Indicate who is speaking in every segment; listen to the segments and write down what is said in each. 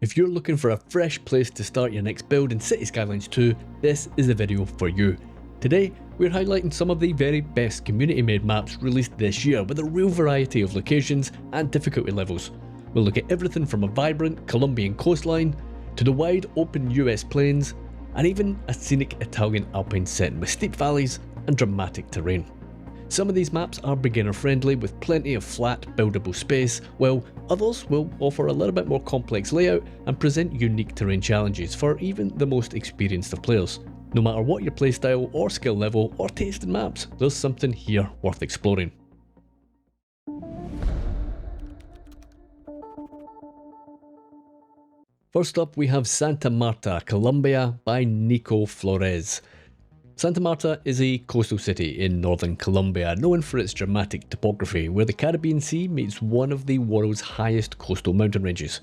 Speaker 1: If you're looking for a fresh place to start your next build in Cities Skylines 2, this is the video for you. Today, we're highlighting some of the very best community-made maps released this year with a real variety of locations and difficulty levels. We'll look at everything from a vibrant Colombian coastline, to the wide open US plains, and even a scenic Italian alpine setting with steep valleys and dramatic terrain. Some of these maps are beginner friendly with plenty of flat, buildable space, while others will offer a little bit more complex layout and present unique terrain challenges for even the most experienced of players. No matter what your playstyle or skill level or taste in maps, there's something here worth exploring. First up, we have Santa Marta, Colombia by Nicoflorezp. Santa Marta is a coastal city in northern Colombia, known for its dramatic topography, where the Caribbean Sea meets one of the world's highest coastal mountain ranges.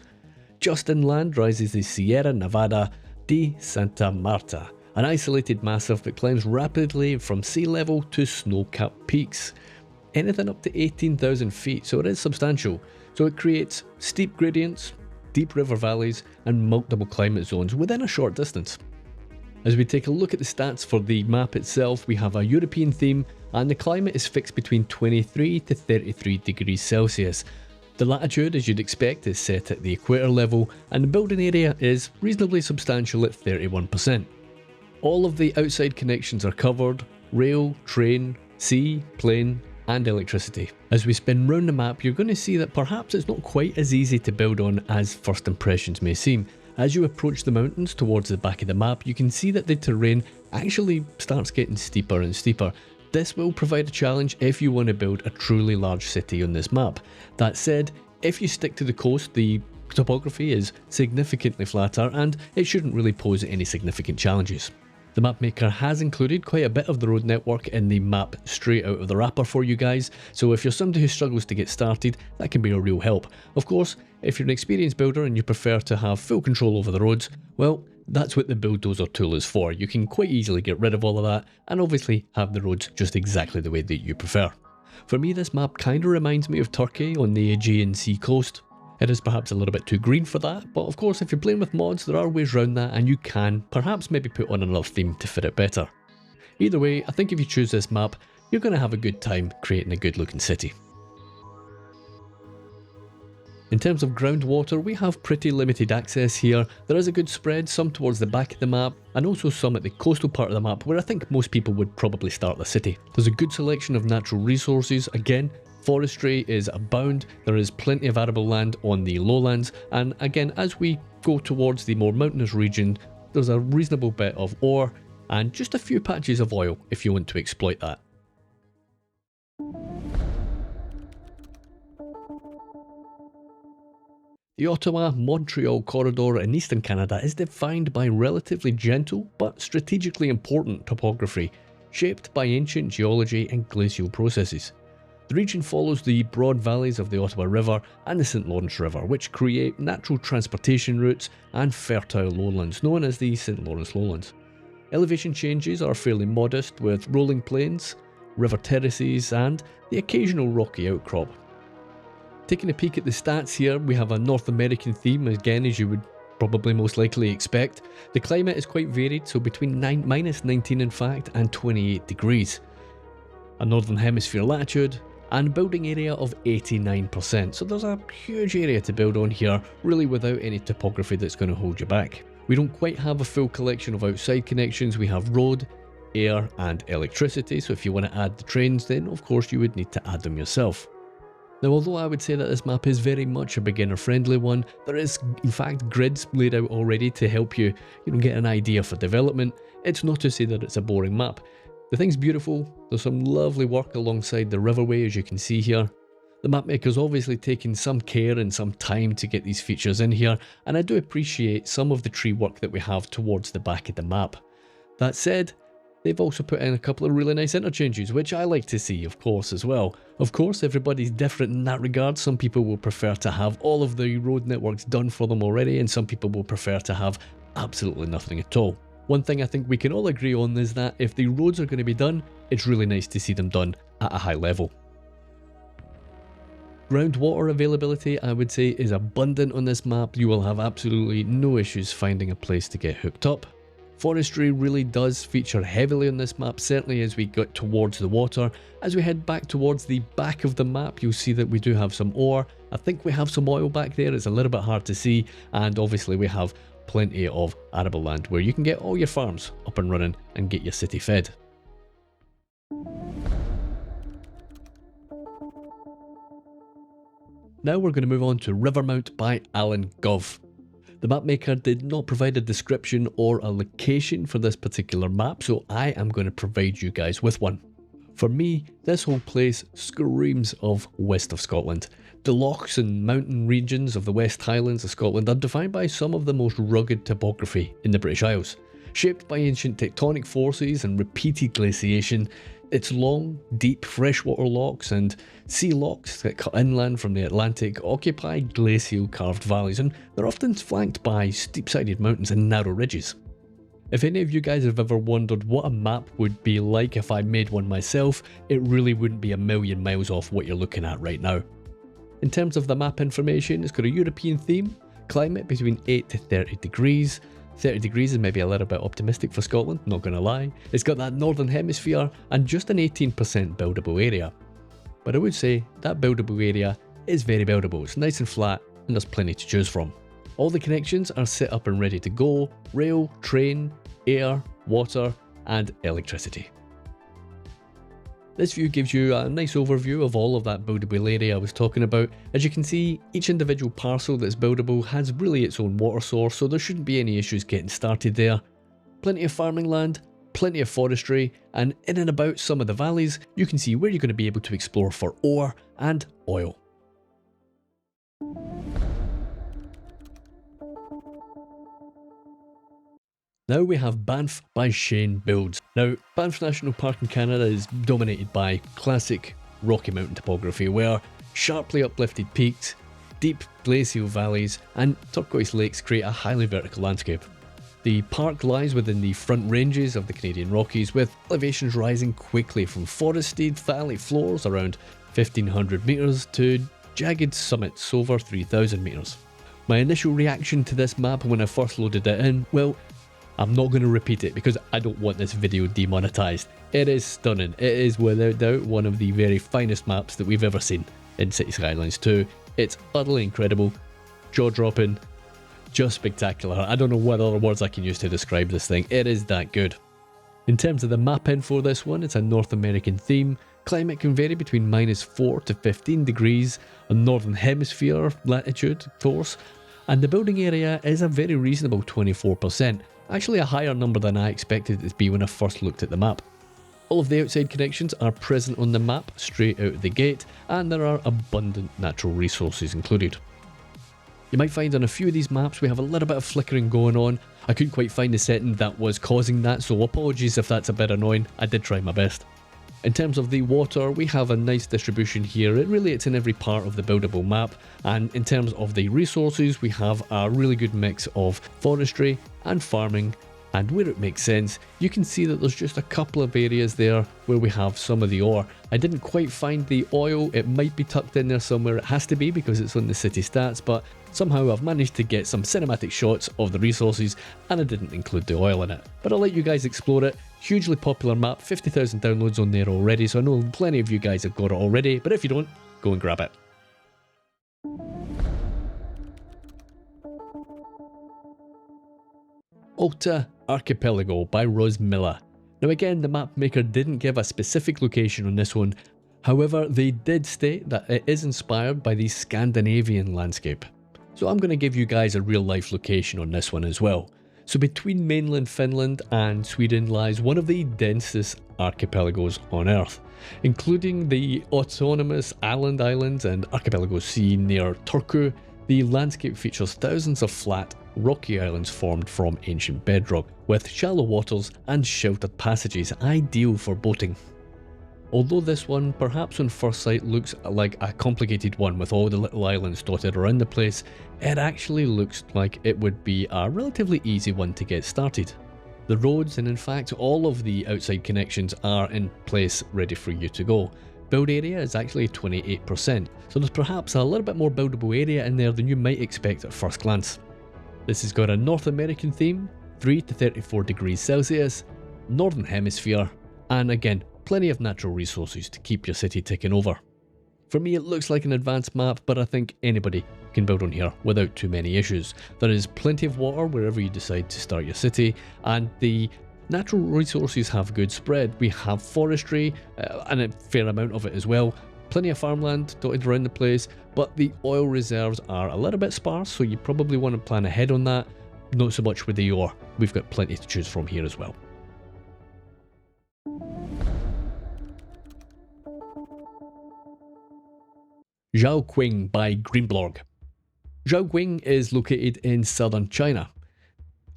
Speaker 1: Just inland rises the Sierra Nevada de Santa Marta, an isolated massif that climbs rapidly from sea level to snow-capped peaks, anything up to 18,000 feet, so it is substantial. So it creates steep gradients, deep river valleys, and multiple climate zones within a short distance. As we take a look at the stats for the map itself, we have a European theme and the climate is fixed between 23 to 33 degrees Celsius. The latitude, as you'd expect, is set at the equator level and the building area is reasonably substantial at 31%. All of the outside connections are covered: rail, train, sea, plane, and electricity. As we spin round the map, you're going to see that perhaps it's not quite as easy to build on as first impressions may seem. As you approach the mountains towards the back of the map, you can see that the terrain actually starts getting steeper and steeper. This will provide a challenge if you want to build a truly large city on this map. That said, if you stick to the coast, the topography is significantly flatter and it shouldn't really pose any significant challenges. The map maker has included quite a bit of the road network in the map straight out of the wrapper for you guys, so if you're somebody who struggles to get started, that can be a real help. Of course, if you're an experienced builder and you prefer to have full control over the roads, well, that's what the bulldozer tool is for. You can quite easily get rid of all of that and obviously have the roads just exactly the way that you prefer. For me, this map kinda reminds me of Turkey on the Aegean Sea coast. It is perhaps a little bit too green for that, but of course if you're playing with mods there are ways around that and you can perhaps maybe put on another theme to fit it better. Either way, I think if you choose this map, you're going to have a good time creating a good looking city. In terms of groundwater, we have pretty limited access here. There is a good spread, some towards the back of the map and also some at the coastal part of the map where I think most people would probably start the city. There's a good selection of natural resources. Again, forestry is abound, there is plenty of arable land on the lowlands, and again as we go towards the more mountainous region, there's a reasonable bit of ore and just a few patches of oil if you want to exploit that. The Ottowa-Montreal Corridor in eastern Canada is defined by relatively gentle but strategically important topography, shaped by ancient geology and glacial processes. The region follows the broad valleys of the Ottawa River and the St. Lawrence River, which create natural transportation routes and fertile lowlands known as the St. Lawrence Lowlands. Elevation changes are fairly modest with rolling plains, river terraces and the occasional rocky outcrop. Taking a peek at the stats here, we have a North American theme again, as you would probably most likely expect. The climate is quite varied, so between -19 in fact and 28 degrees. A northern hemisphere latitude and building area of 89%, so there's a huge area to build on here, really without any topography that's going to hold you back. We don't quite have a full collection of outside connections. We have road, air and electricity, so if you want to add the trains then of course you would need to add them yourself. Now although I would say that this map is very much a beginner friendly one, there is in fact grids laid out already to help you get an idea for development. It's not to say that it's a boring map. The thing's beautiful, there's some lovely work alongside the riverway as you can see here. The mapmaker's obviously taken some care and some time to get these features in here, and I do appreciate some of the tree work that we have towards the back of the map. That said, they've also put in a couple of really nice interchanges, which I like to see of course as well. Of course everybody's different in that regard. Some people will prefer to have all of the road networks done for them already and some people will prefer to have absolutely nothing at all. One thing I think we can all agree on is that if the roads are going to be done, it's really nice to see them done at a high level. Groundwater availability, I would say, is abundant on this map. You will have absolutely no issues finding a place to get hooked up. Forestry really does feature heavily on this map, certainly as we get towards the water. As we head back towards the back of the map, you'll see that we do have some ore. I think we have some oil back there, it's a little bit hard to see, and obviously we have plenty of arable land where you can get all your farms up and running and get your city fed. Now we're going to move on to Rivermount by Alan Gov. The mapmaker did not provide a description or a location for this particular map, so I am going to provide you guys with one. For me, this whole place screams of west of Scotland. The lochs and mountain regions of the West Highlands of Scotland are defined by some of the most rugged topography in the British Isles. Shaped by ancient tectonic forces and repeated glaciation, its long, deep freshwater lochs and sea lochs that cut inland from the Atlantic occupy glacial carved valleys, and they're often flanked by steep-sided mountains and narrow ridges. If any of you guys have ever wondered what a map would be like if I made one myself, it really wouldn't be a million miles off what you're looking at right now. In terms of the map information, it's got a European theme, climate between 8 to 30 degrees. 30 degrees is maybe a little bit optimistic for Scotland, not gonna lie. It's got that northern hemisphere and just an 18% buildable area. But I would say that buildable area is very buildable. It's nice and flat and there's plenty to choose from. All the connections are set up and ready to go: rail, train, air, water and electricity. This view gives you a nice overview of all of that buildable area I was talking about. As you can see, each individual parcel that's buildable has really its own water source, so there shouldn't be any issues getting started there. Plenty of farming land, plenty of forestry, and in and about some of the valleys, you can see where you're going to be able to explore for ore and oil. Now we have Banff by ShaneBuilds. Now, Banff National Park in Canada is dominated by classic Rocky Mountain topography, where sharply uplifted peaks, deep glacial valleys and turquoise lakes create a highly vertical landscape. The park lies within the front ranges of the Canadian Rockies, with elevations rising quickly from forested valley floors around 1500 metres to jagged summits over 3000 metres. My initial reaction to this map when I first loaded it in, well, I'm not going to repeat it because I don't want this video demonetized. It is stunning. It is without doubt one of the very finest maps that we've ever seen in Cities Skylines 2. It's utterly incredible, jaw-dropping, just spectacular. I don't know what other words I can use to describe this thing. It is that good. In terms of the map info for this one, it's a North American theme. Climate can vary between -4 to 15 degrees, a northern hemisphere latitude, of course, and the building area is a very reasonable 24%. Actually a higher number than I expected it to be when I first looked at the map. All of the outside connections are present on the map straight out of the gate, and there are abundant natural resources included. You might find on a few of these maps we have a little bit of flickering going on. I couldn't quite find the setting that was causing that, so apologies if that's a bit annoying. I did try my best. In terms of the water, we have a nice distribution here. It's in every part of the buildable map, and in terms of the resources, we have a really good mix of forestry and farming, and where it makes sense, you can see that there's just a couple of areas there where we have some of the ore. I didn't quite find the oil. It might be tucked in there somewhere. It has to be because it's on the city stats, but somehow I've managed to get some cinematic shots of the resources and I didn't include the oil in it. But I'll let you guys explore it. Hugely popular map, 50,000 downloads on there already, so I know plenty of you guys have got it already, but if you don't, go and grab it. Alta Archipelago by Rosmilla. Now again, the map maker didn't give a specific location on this one, however they did state that it is inspired by the Scandinavian landscape. So I'm going to give you guys a real life location on this one as well. So between mainland Finland and Sweden lies one of the densest archipelagos on Earth, including the autonomous islands and archipelago sea near Turku. The landscape features thousands of flat, rocky islands formed from ancient bedrock, with shallow waters and sheltered passages ideal for boating. Although this one, perhaps on first sight, looks like a complicated one with all the little islands dotted around the place, it actually looks like it would be a relatively easy one to get started. The roads and in fact all of the outside connections are in place ready for you to go. Build area is actually 28%, so there's perhaps a little bit more buildable area in there than you might expect at first glance. This has got a North American theme, 3 to 34 degrees Celsius, Northern Hemisphere, and again, plenty of natural resources to keep your city ticking over. For me, it looks like an advanced map, but I think anybody can build on here without too many issues. There is plenty of water wherever you decide to start your city, and the natural resources have good spread. We have forestry, and a fair amount of it as well. Plenty of farmland dotted around the place, but the oil reserves are a little bit sparse, so you probably want to plan ahead on that. Not so much with the ore. We've got plenty to choose from here as well. Zhaoqing by Greenblog. Zhaoqing is located in southern China.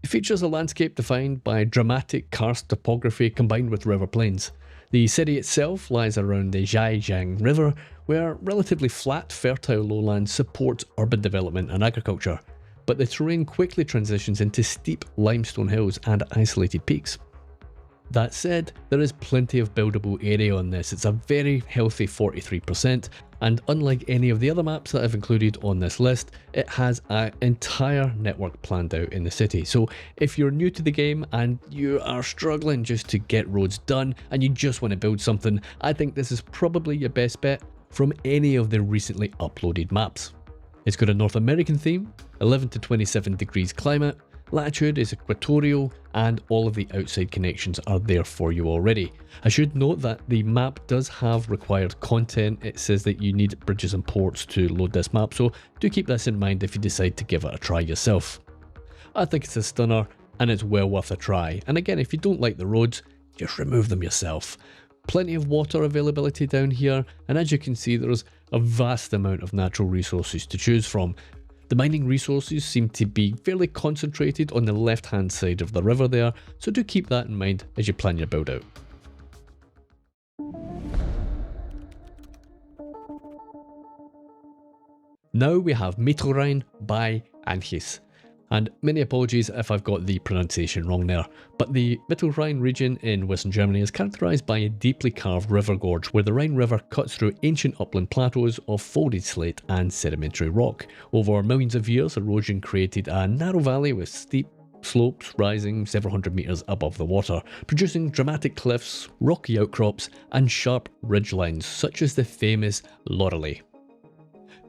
Speaker 1: It features a landscape defined by dramatic karst topography combined with river plains. The city itself lies around the Zhaoqing River, where relatively flat, fertile lowlands support urban development and agriculture, but the terrain quickly transitions into steep limestone hills and isolated peaks. That said, there is plenty of buildable area on this. It's a very healthy 43%, and unlike any of the other maps that I've included on this list, it has an entire network planned out in the city. So if you're new to the game and you are struggling just to get roads done and you just want to build something, I think this is probably your best bet from any of the recently uploaded maps. It's got a North American theme, 11 to 27 degrees climate, latitude is equatorial, and all of the outside connections are there for you already. I should note that the map does have required content. It says that you need bridges and ports to load this map, so do keep this in mind if you decide to give it a try yourself. I think it's a stunner and it's well worth a try, and again, if you don't like the roads, just remove them yourself. Plenty of water availability down here, and as you can see, there's a vast amount of natural resources to choose from. The mining resources seem to be fairly concentrated on the left hand side of the river there, so do keep that in mind as you plan your build out. Now we have Mittelrein by Anijs. And many apologies if I've got the pronunciation wrong there, but the Mittelrein region in Western Germany is characterised by a deeply carved river gorge where the Rhine River cuts through ancient upland plateaus of folded slate and sedimentary rock. Over millions of years, erosion created a narrow valley with steep slopes rising several hundred metres above the water, producing dramatic cliffs, rocky outcrops and sharp ridgelines such as the famous Loreley.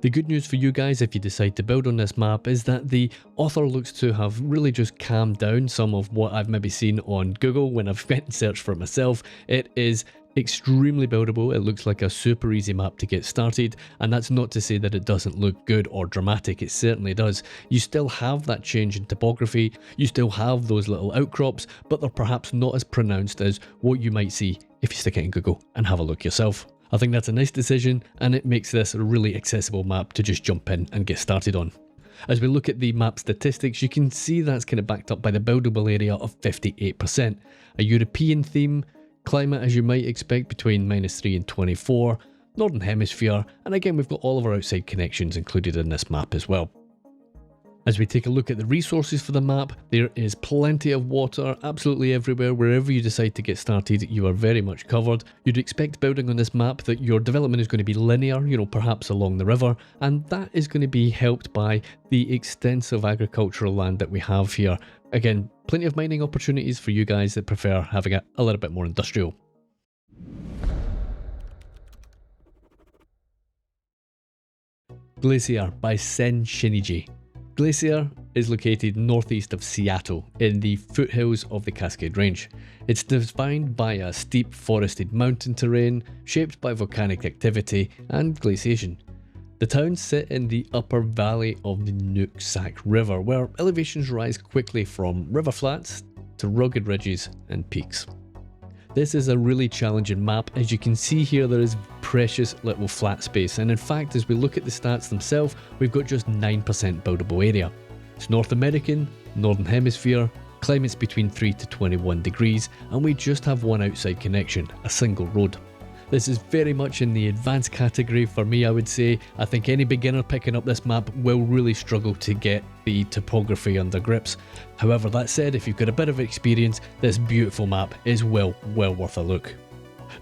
Speaker 1: The good news for you guys if you decide to build on this map is that the author looks to have really just calmed down some of what I've maybe seen on Google when I've went and searched for it myself. It is extremely buildable. It looks like a super easy map to get started, and that's not to say that it doesn't look good or dramatic. It certainly does. You still have that change in topography, you still have those little outcrops, but they're perhaps not as pronounced as what you might see if you stick it in Google and have a look yourself. I think that's a nice decision, and it makes this a really accessible map to just jump in and get started on. As we look at the map statistics, you can see that's kind of backed up by the buildable area of 58%. A European theme, climate as you might expect between -3 and 24, Northern Hemisphere, and again we've got all of our outside connections included in this map as well. As we take a look at the resources for the map, there is plenty of water absolutely everywhere. Wherever you decide to get started, you are very much covered. You'd expect building on this map that your development is going to be linear, perhaps along the river, and that is going to be helped by the extensive agricultural land that we have here. Again, plenty of mining opportunities for you guys that prefer having it a little bit more industrial. Glacier by Senshiniji. Glacier is located northeast of Seattle in the foothills of the Cascade Range. It's defined by a steep forested mountain terrain shaped by volcanic activity and glaciation. The towns sit in the upper valley of the Nooksack River, where elevations rise quickly from river flats to rugged ridges and peaks. This is a really challenging map. As you can see here, there is precious little flat space, and in fact as we look at the stats themselves, we've got just 9% buildable area. It's North American, Northern Hemisphere, climates between 3 to 21 degrees, and we just have one outside connection, a single road. This is very much in the advanced category for me, I would say. I think any beginner picking up this map will really struggle to get the topography under grips. However, that said, if you've got a bit of experience, this beautiful map is well worth a look.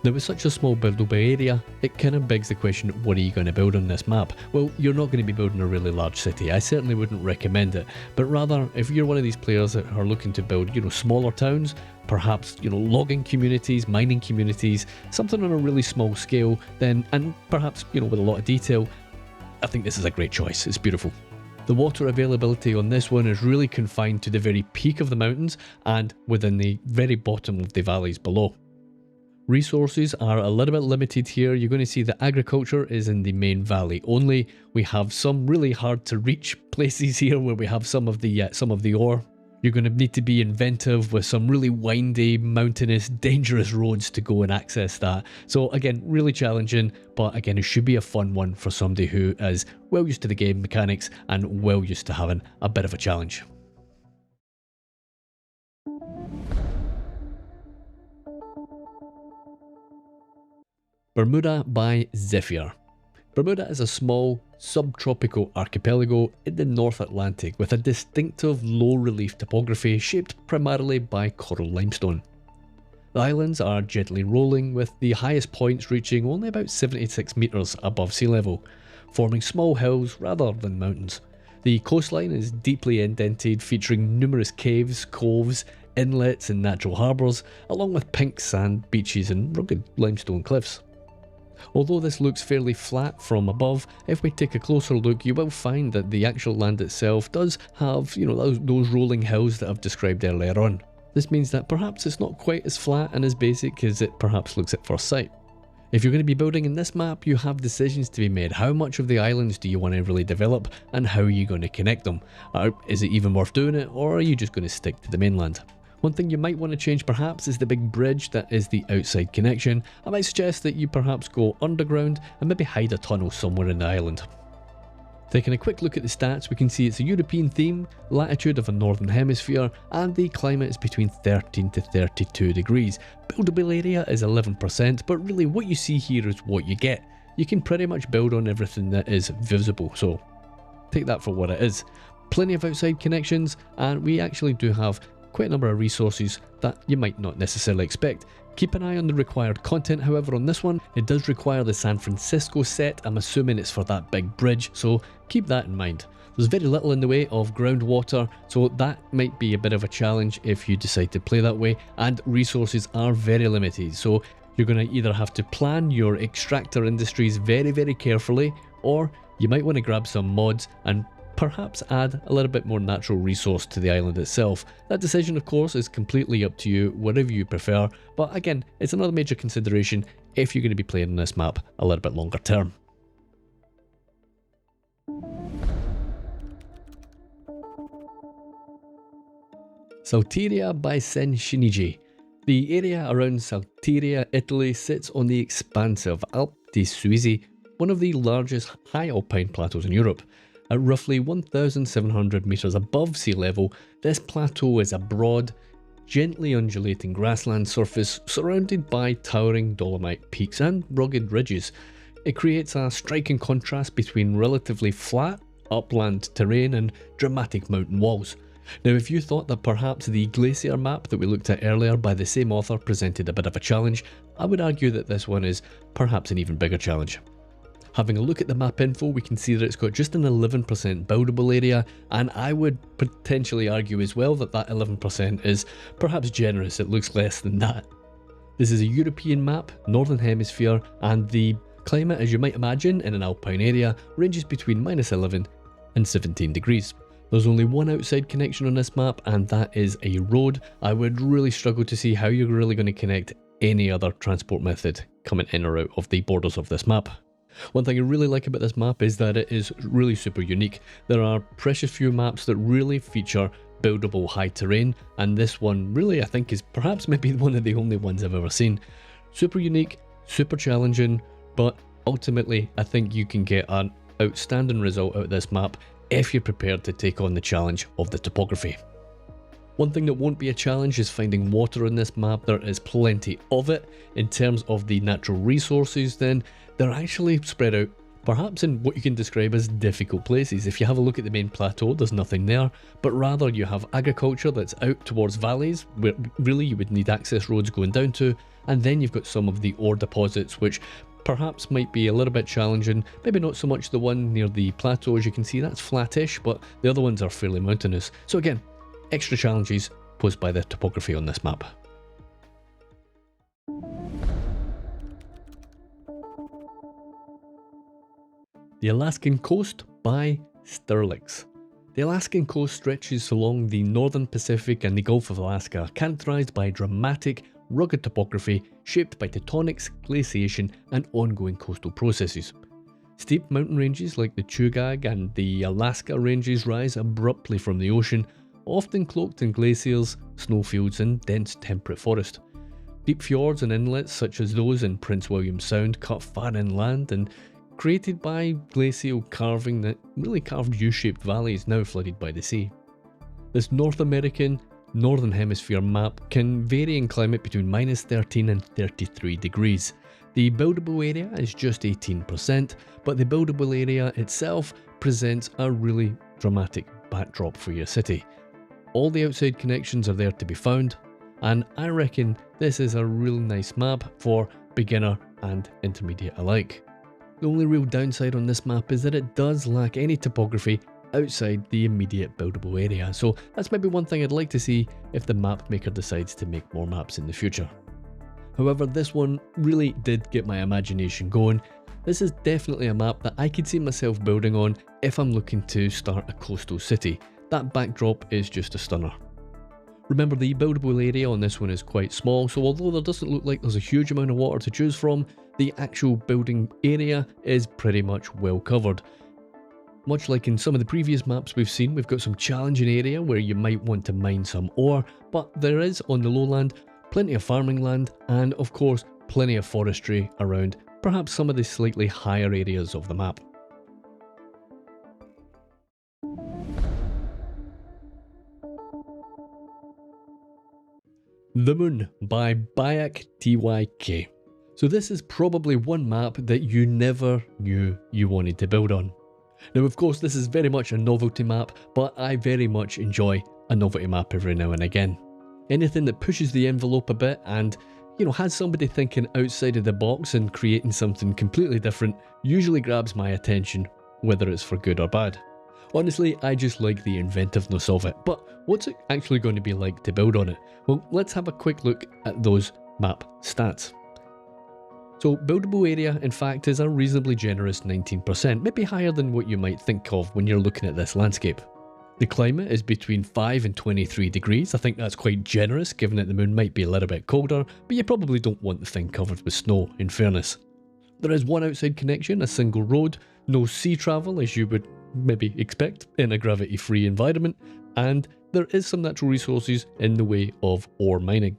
Speaker 1: Now with such a small buildable area, it kind of begs the question, what are you going to build on this map? Well, you're not going to be building a really large city. I certainly wouldn't recommend it, but rather if you're one of these players that are looking to build, smaller towns, perhaps, logging communities, mining communities, something on a really small scale, then, and perhaps, with a lot of detail, I think this is a great choice. It's beautiful. The water availability on this one is really confined to the very peak of the mountains and within the very bottom of the valleys below. Resources are a little bit limited here. You're going to see that agriculture is in the main valley only. We have some really hard to reach places here where we have some of the ore. You're going to need to be inventive with some really windy, mountainous, dangerous roads to go and access that. So again, really challenging, but again, it should be a fun one for somebody who is well used to the game mechanics and well used to having a bit of a challenge. Bermuda by Zephiir. Bermuda is a small, subtropical archipelago in the North Atlantic with a distinctive low-relief topography shaped primarily by coral limestone. The islands are gently rolling, with the highest points reaching only about 76 metres above sea level, forming small hills rather than mountains. The coastline is deeply indented, featuring numerous caves, coves, inlets and natural harbours, along with pink sand beaches and rugged limestone cliffs. Although this looks fairly flat from above, if we take a closer look you will find that the actual land itself does have, those rolling hills that I've described earlier on. This means that perhaps it's not quite as flat and as basic as it perhaps looks at first sight. If you're going to be building in this map, you have decisions to be made. How much of the islands do you want to really develop, and how are you going to connect them? Is it even worth doing it, or are you just going to stick to the mainland? One thing you might want to change perhaps is the big bridge that is the outside connection. I might suggest that you perhaps go underground and maybe hide a tunnel somewhere in the island. Taking a quick look at the stats, we can see it's a European theme, latitude of a northern hemisphere, and the climate is between 13 to 32 degrees. Buildable area is 11%, but really what you see here is what you get. You can pretty much build on everything that is visible, so take that for what it is. Plenty of outside connections, and we actually do have quite a number of resources that you might not necessarily expect. Keep an eye on the required content, however, on this one. It does require the San Francisco set. I'm assuming it's for that big bridge, so keep that in mind. There's very little in the way of groundwater, so that might be a bit of a challenge if you decide to play that way, and resources are very limited, so you're going to either have to plan your extractor industries very, very carefully, or you might want to grab some mods and perhaps add a little bit more natural resource to the island itself. That decision of course is completely up to you, whatever you prefer, but again, it's another major consideration if you're going to be playing on this map a little bit longer term. Saltira by Senshiniji. The area around Saltira, Italy sits on the expansive Alpe di Suisse, one of the largest high alpine plateaus in Europe. At roughly 1,700 metres above sea level, this plateau is a broad, gently undulating grassland surface surrounded by towering dolomite peaks and rugged ridges. It creates a striking contrast between relatively flat, upland terrain and dramatic mountain walls. Now, if you thought that perhaps the Glacier map that we looked at earlier by the same author presented a bit of a challenge, I would argue that this one is perhaps an even bigger challenge. Having a look at the map info, we can see that it's got just an 11% buildable area, and I would potentially argue as well that that 11% is perhaps generous. It looks less than that. This is a European map, Northern Hemisphere, and the climate, as you might imagine, in an alpine area ranges between -11 and 17 degrees. There's only one outside connection on this map, and that is a road. I would really struggle to see how you're really going to connect any other transport method coming in or out of the borders of this map. One thing I really like about this map is that it is really super unique. There are precious few maps that really feature buildable high terrain, and this one really I think is perhaps maybe one of the only ones I've ever seen. Super unique, super challenging, but ultimately I think you can get an outstanding result out of this map if you're prepared to take on the challenge of the topography. One thing that won't be a challenge is finding water in this map. There is plenty of it. In terms of the natural resources then, they're actually spread out perhaps in what you can describe as difficult places. If you have a look at the main plateau, there's nothing there, but rather you have agriculture that's out towards valleys, where really you would need access roads going down to, and then you've got some of the ore deposits, which perhaps might be a little bit challenging. Maybe not so much the one near the plateau, as you can see, that's flattish, but the other ones are fairly mountainous. So again, extra challenges posed by the topography on this map. The Alaskan coast by Stirlx. The Alaskan coast stretches along the northern Pacific and the Gulf of Alaska, characterized by dramatic, rugged topography shaped by tectonics, glaciation, and ongoing coastal processes. Steep mountain ranges like the Chugach and the Alaska ranges rise abruptly from the ocean, often cloaked in glaciers, snowfields, and dense temperate forest. Deep fjords and inlets such as those in Prince William Sound cut far inland and created by glacial carving that really carved U-shaped valleys now flooded by the sea. This North American Northern Hemisphere map can vary in climate between -13 and 33 degrees. The buildable area is just 18%, but the buildable area itself presents a really dramatic backdrop for your city. All the outside connections are there to be found, and I reckon this is a real nice map for beginner and intermediate alike. The only real downside on this map is that it does lack any topography outside the immediate buildable area, so that's maybe one thing I'd like to see if the map maker decides to make more maps in the future. However, this one really did get my imagination going. This is definitely a map that I could see myself building on if I'm looking to start a coastal city. That backdrop is just a stunner. Remember, the buildable area on this one is quite small, so although there doesn't look like there's a huge amount of water to choose from, the actual building area is pretty much well covered. Much like in some of the previous maps we've seen, we've got some challenging area where you might want to mine some ore, but there is on the lowland plenty of farming land and of course plenty of forestry around perhaps some of the slightly higher areas of the map. The Moon by BiacTYK. So this is probably one map that you never knew you wanted to build on. Now of course this is very much a novelty map, but I very much enjoy a novelty map every now and again. Anything that pushes the envelope a bit and, has somebody thinking outside of the box and creating something completely different usually grabs my attention, whether it's for good or bad. Honestly, I just like the inventiveness of it, but what's it actually going to be like to build on it? Well, let's have a quick look at those map stats. So buildable area in fact is a reasonably generous 19%, maybe higher than what you might think of when you're looking at this landscape. The climate is between 5 and 23 degrees, I think that's quite generous given that the moon might be a little bit colder, but you probably don't want the thing covered with snow in fairness. There is one outside connection, a single road, no sea travel as you would maybe expect in a gravity-free environment, and there is some natural resources in the way of ore mining.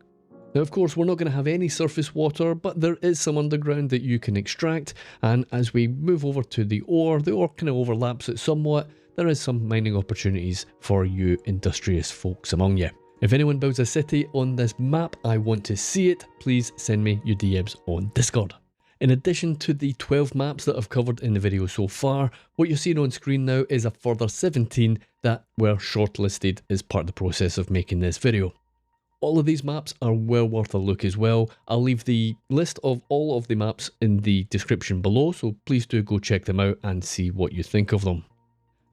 Speaker 1: Now of course we're not going to have any surface water, but there is some underground that you can extract, and as we move over to the ore kind of overlaps it somewhat. There is some mining opportunities for you industrious folks among you. If anyone builds a city on this map, I want to see it. Please send me your DMs on Discord. In addition to the 12 maps that I've covered in the video so far, what you're seeing on screen now is a further 17 that were shortlisted as part of the process of making this video. All of these maps are well worth a look as well. I'll leave the list of all of the maps in the description below, so please do go check them out and see what you think of them.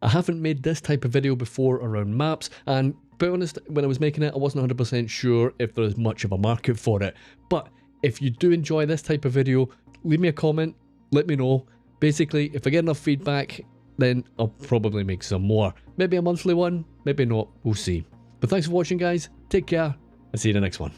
Speaker 1: I haven't made this type of video before around maps, and to be honest, when I was making it I wasn't 100% sure if there is much of a market for it. But if you do enjoy this type of video, leave me a comment, let me know. Basically, if I get enough feedback, then I'll probably make some more. Maybe a monthly one, maybe not, we'll see. But thanks for watching guys, take care, and see you in the next one.